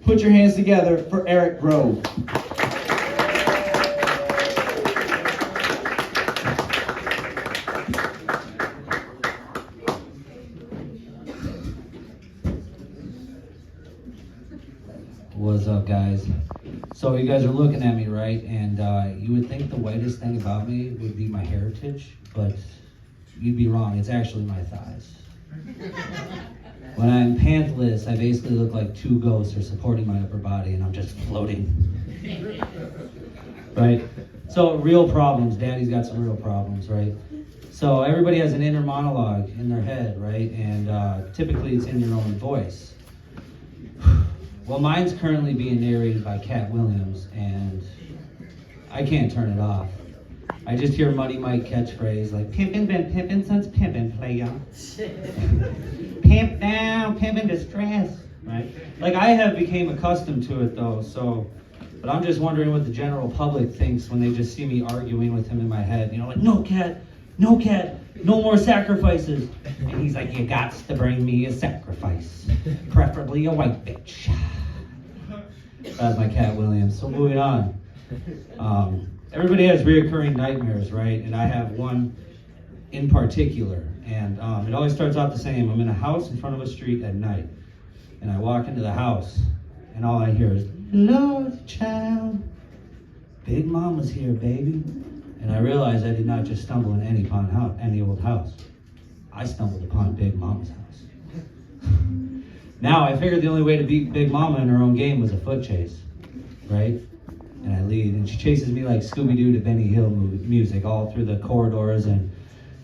Put your hands together for Eric Grove. What's up, guys? So you guys are looking at me, right? And you would think the whitest thing about me would be my heritage, but you'd be wrong. It's actually my thighs. When I'm pantless, I basically look like two ghosts are supporting my upper body, and I'm just floating. Right? So real problems. Daddy's got some real problems, right? So everybody has an inner monologue in their head, right? And typically it's in your own voice. Well, mine's currently being narrated by Cat Williams, and I can't turn it off. I just hear Muddy Mike catchphrase like, "Pimpin' been pimpin' since pimpin', playa." Pimp down, pimpin' distress, right? Like, I have became accustomed to it though, but I'm just wondering what the general public thinks when they just see me arguing with him in my head. You know, like, no cat, no more sacrifices. And he's like, you gots to bring me a sacrifice, preferably a white bitch. That's my Cat Williams. So moving on. Everybody has reoccurring nightmares, right? And I have one in particular. And it always starts out the same. I'm in a house in front of a street at night. And I walk into the house, and all I hear is, "Hello, child. Big Mama's here, baby." And I realized I did not just stumble in any old house. I stumbled upon Big Mama's house. Now, I figured the only way to beat Big Mama in her own game was a foot chase, right? And I lead, and she chases me like Scooby-Doo to Benny Hill music all through the corridors, and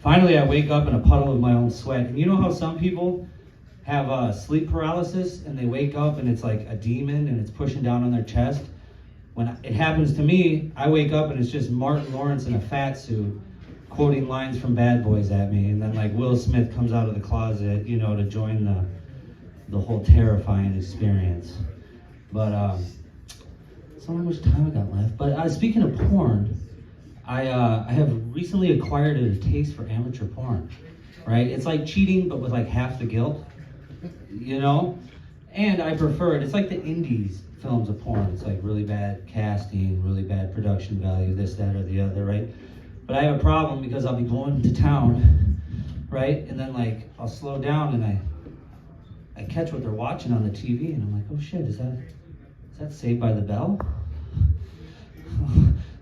finally I wake up in a puddle of my own sweat. And you know how some people have sleep paralysis, and they wake up and it's like a demon and it's pushing down on their chest? When it happens to me, I wake up and it's just Martin Lawrence in a fat suit quoting lines from Bad Boys at me, and then like Will Smith comes out of the closet, you know, to join the whole terrifying experience. But I don't know how much time I got left. But speaking of porn, I have recently acquired a taste for amateur porn, right? It's like cheating, but with like half the guilt, you know? And I prefer it. It's like the indies films of porn. It's like really bad casting, really bad production value, this, that, or the other, right? But I have a problem because I'll be going to town, right? And then like I'll slow down and I catch what they're watching on the TV, and I'm like, oh shit, is that Saved by the Bell?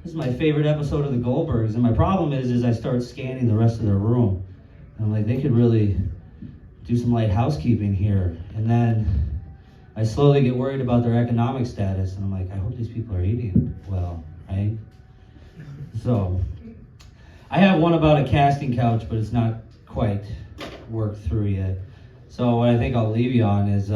This is my favorite episode of the Goldbergs. And my problem is I start scanning the rest of their room. And I'm like, they could really do some light housekeeping here. And then I slowly get worried about their economic status. And I'm like, I hope these people are eating well, right? So I have one about a casting couch, but it's not quite worked through yet. So what I think I'll leave you on is,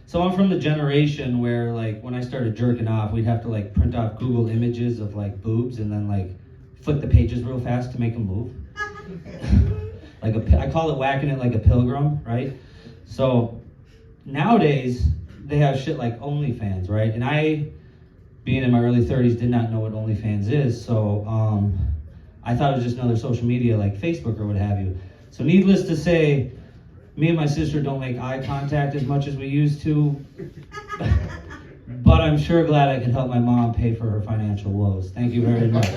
so I'm from the generation where like when I started jerking off, we'd have to like print off Google images of like boobs and then like flip the pages real fast to make them move. I call it whacking it like a pilgrim, right? So nowadays they have shit like OnlyFans, right? And I, being in my early 30s, did not know what OnlyFans is. So I thought it was just another social media like Facebook or what have you. So needless to say, me and my sister don't make eye contact as much as we used to, but I'm sure glad I can help my mom pay for her financial woes. Thank you very much.